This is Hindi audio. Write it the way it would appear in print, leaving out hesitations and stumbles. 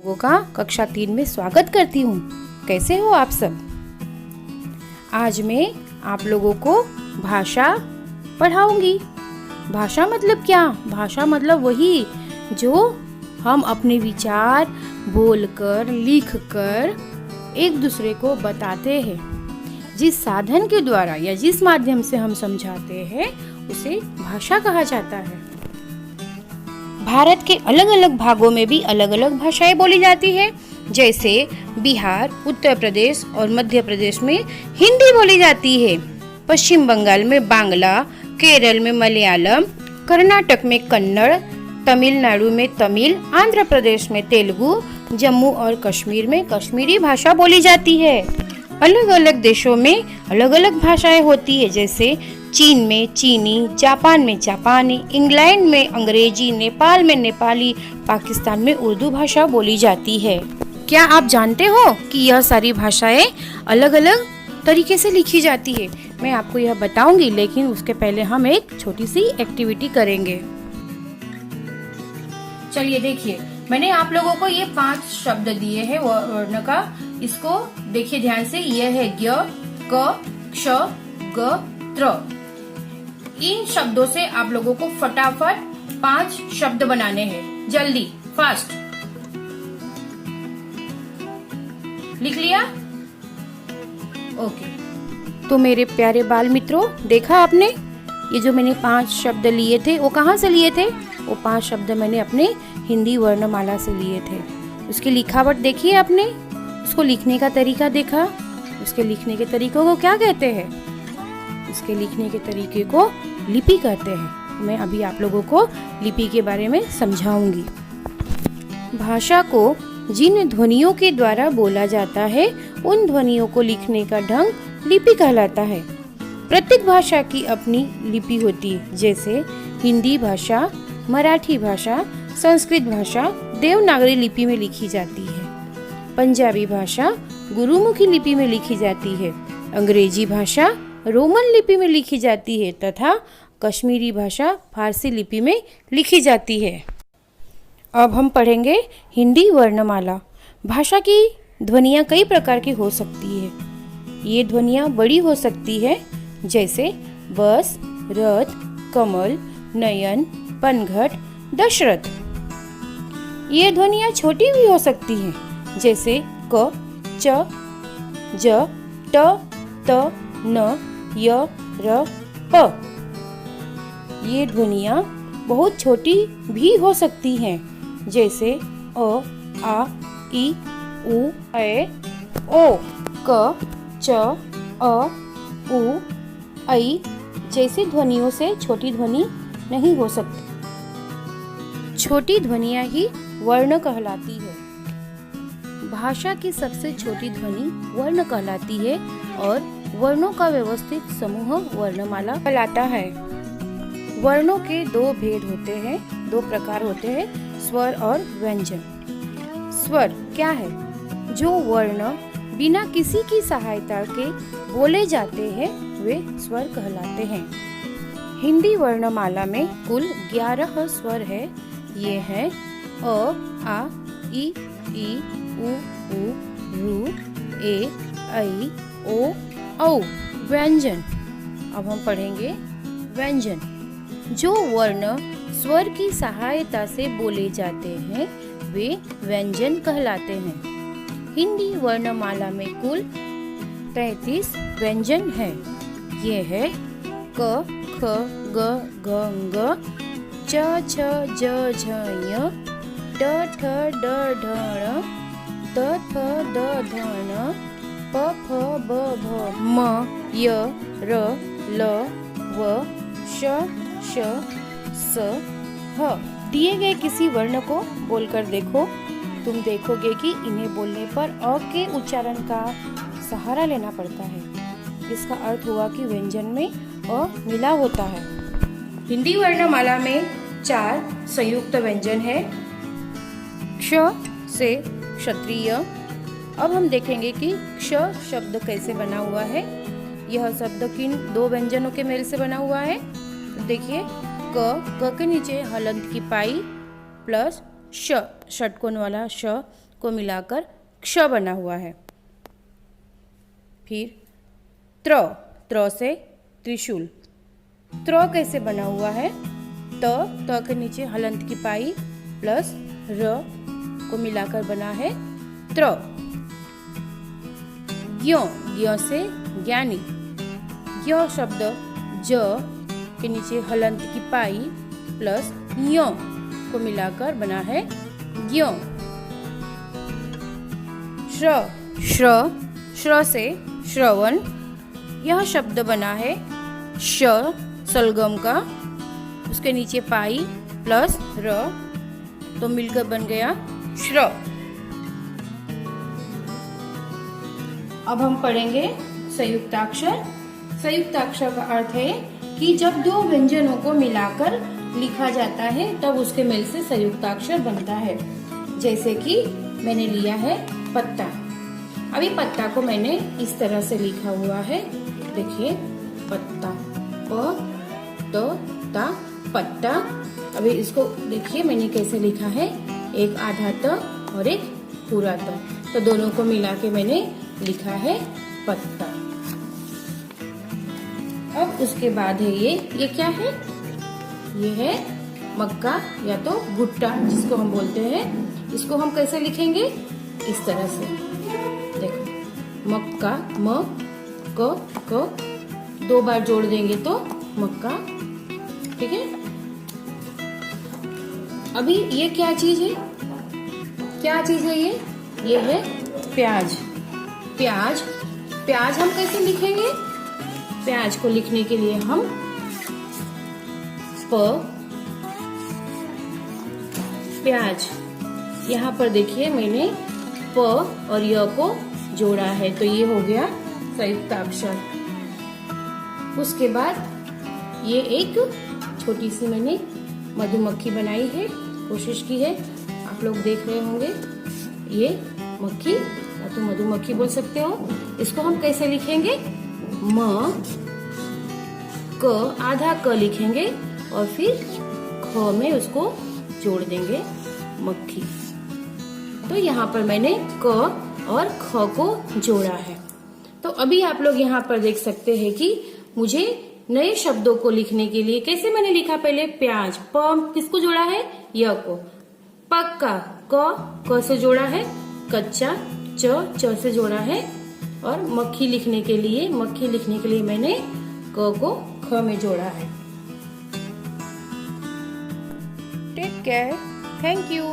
लोगों का कक्षा 3 में स्वागत करती हूँ। कैसे हो आप सब? आज मैं आप लोगों को भाषा पढ़ाऊंगी। भाषा मतलब क्या? भाषा मतलब वही जो हम अपने विचार बोलकर लिखकर एक दूसरे को बताते हैं। जिस साधन के द्वारा या जिस माध्यम से हम समझाते हैं उसे भाषा कहा जाता है। भारत के अलग अलग भागों में भी अलग अलग भाषाएं बोली जाती है। जैसे बिहार, उत्तर प्रदेश और मध्य प्रदेश में हिंदी बोली जाती है। पश्चिम बंगाल में बांग्ला, केरल में मलयालम, कर्नाटक में कन्नड़, तमिलनाडु में तमिल, आंध्र प्रदेश में तेलुगु, जम्मू और कश्मीर में कश्मीरी भाषा बोली जाती है। अलग अलग देशों में अलग अलग भाषाएं होती है। जैसे चीन में चीनी, जापान में जापानी, इंग्लैंड में अंग्रेजी, नेपाल में नेपाली, पाकिस्तान में उर्दू भाषा बोली जाती है। क्या आप जानते हो कि यह सारी भाषाएं अलग अलग तरीके से लिखी जाती है? मैं आपको यह बताऊंगी, लेकिन उसके पहले हम एक छोटी सी एक्टिविटी करेंगे। चलिए देखिए, मैंने आप लोगों को ये 5 शब्द दिए हैं वर्ण का। इसको देखिए ध्यान से। यह है ज्ञ, क, क्ष, ग, त्र। इन शब्दों से आप लोगों को फटाफट 5 शब्द बनाने हैं। जल्दी, फास्ट। लिख लिया? ओके। तो मेरे प्यारे बाल मित्रों, देखा आपने? ये जो मैंने 5 शब्द लिए थे वो कहाँ से लिए थे? वो 5 शब्द मैंने अपने हिंदी वर्णमाला से लिए थे। उसकी लिखावट देखिए आपने, उसको लिखने का तरीका देखा। उसके लिखने के तरीकों को क्या कहते हैं? इसके लिखने के तरीके को लिपि कहते हैं। मैं अभी आप लोगों को लिपि के बारे में समझाऊंगी। भाषा को जिन ध्वनियों के द्वारा बोला जाता है उन ध्वनियों को लिखने का ढंग लिपि कहलाता है। प्रत्येक भाषा की अपनी लिपि होती है। जैसे हिंदी भाषा, मराठी भाषा, संस्कृत भाषा देवनागरी लिपि में लिखी जाती है। पंजाबी भाषा गुरुमुखी लिपि में लिखी जाती है। अंग्रेजी भाषा रोमन लिपि में लिखी जाती है तथा कश्मीरी भाषा फारसी लिपि में लिखी जाती है। अब हम पढ़ेंगे हिंदी वर्णमाला। भाषा की ध्वनियाँ कई प्रकार की हो सकती है। ये ध्वनियाँ बड़ी हो सकती है, जैसे बस, रथ, कमल, नयन, पनघट, दशरथ। ये ध्वनियाँ छोटी भी हो सकती हैं, जैसे क, च, ज, ट, त, न, य, र, प। ये ध्वनियाँ बहुत छोटी भी हो सकती हैं, जैसे अ, आ, ई, उ, ए, ओ। क, च, अ, उ, ऐ जैसी ध्वनियों से छोटी ध्वनि नहीं हो सकती। छोटी ध्वनियाँ ही वर्ण कहलाती है। भाषा की सबसे छोटी ध्वनि वर्ण कहलाती है और वर्णों का व्यवस्थित समूह वर्णमाला कहलाता है। वर्णों के 2 भेद होते हैं, 2 प्रकार होते हैं, स्वर और व्यंजन। स्वर क्या है? जो वर्ण बिना किसी की सहायता के बोले जाते हैं वे स्वर कहलाते हैं। हिंदी वर्णमाला में कुल 11 स्वर है। ये है अ, आ, ई, उ, रू, ए, ऐ, ओ, औ। व्यंजन। अब हम पढ़ेंगे व्यंजन। जो वर्ण स्वर की सहायता से बोले जाते हैं वे व्यंजन कहलाते हैं। हिंदी वर्णमाला में कुल 33 व्यंजन है। ये है क, ख, ग, घ, ङ, च, छ, ज, झ, ञ, ट, ठ, ड, ढ, ण, त, थ, द, ध, न, प, फ, ब, भ, म, य, र, ल, व, श, श, स, ह। दिए गए किसी वर्ण को बोलकर देखो। तुम देखोगे कि इन्हें बोलने पर अ के उच्चारण का सहारा लेना पड़ता है। इसका अर्थ हुआ कि व्यंजन में अ मिला होता है। हिंदी वर्णमाला में 4 संयुक्त व्यंजन है। क्ष से क्षत्रिय। अब हम देखेंगे कि क्ष शब्द कैसे बना हुआ है। यह शब्द किन 2 व्यंजनों के मेल से बना हुआ है? तो देखिए, क के नीचे हलंत की पाई प्लस ष, षटकोण वाला श, को मिलाकर क्ष बना हुआ है। फिर त्र से त्रिशूल। त्र कैसे बना हुआ है? त के नीचे हलंत की पाई प्लस र को मिलाकर बना है त्र। ज्ञ से ज्ञानी। ज्ञ शब्द ज के नीचे हलंत की पाई प्लस य को मिलाकर बना है ज्ञ। श्र से श्रवण। यह शब्द बना है श सलगम का, उसके नीचे पाई प्लस र तो मिलकर बन गया श्र। अब हम पढ़ेंगे संयुक्ताक्षर। संयुक्ताक्षर का अर्थ है कि जब दो व्यंजनों को मिलाकर लिखा जाता है तब उसके मेल से संयुक्ताक्षर बनता है। जैसे कि मैंने लिया है पत्ता। अभी पत्ता को मैंने इस तरह से लिखा हुआ है, देखिए पत्ता, प त ता पत्ता। अभी इसको देखिए मैंने कैसे लिखा है, एक आधा त और एक पूरा त, तो दोनों को मिला के मैंने लिखा है पत्ता। अब उसके बाद है ये क्या है? ये है मक्का या तो भुट्टा जिसको हम बोलते हैं। इसको हम कैसे लिखेंगे? इस तरह से, देखो मक्का, म क दो बार जोड़ देंगे तो मक्का, ठीक है। अभी ये क्या चीज है? क्या चीज है ये है प्याज। प्याज हम कैसे लिखेंगे? प्याज को लिखने के लिए हम प्याज, यहाँ पर देखिए मैंने प और य को जोड़ा है, तो ये हो गया संयुक्ताक्षर। उसके बाद ये एक छोटी सी मैंने मधुमक्खी बनाई है, कोशिश की है, आप लोग देख रहे होंगे। ये मक्खी या तो मधुमक्खी बोल सकते हो। इसको हम कैसे लिखेंगे? म क, आधा क लिखेंगे और फिर ख में उसको जोड़ देंगे मक्खी। तो यहाँ पर मैंने क और ख को जोड़ा है। तो अभी आप लोग यहाँ पर देख सकते हैं कि मुझे नए शब्दों को लिखने के लिए कैसे मैंने लिखा, पहले प्याज, प किसको जोड़ा है? य को। पक्का, क से जोड़ा है। कच्चा, च से जोड़ा है। और मक्खी लिखने के लिए मैंने क को ख में जोड़ा है। Take care, thank you.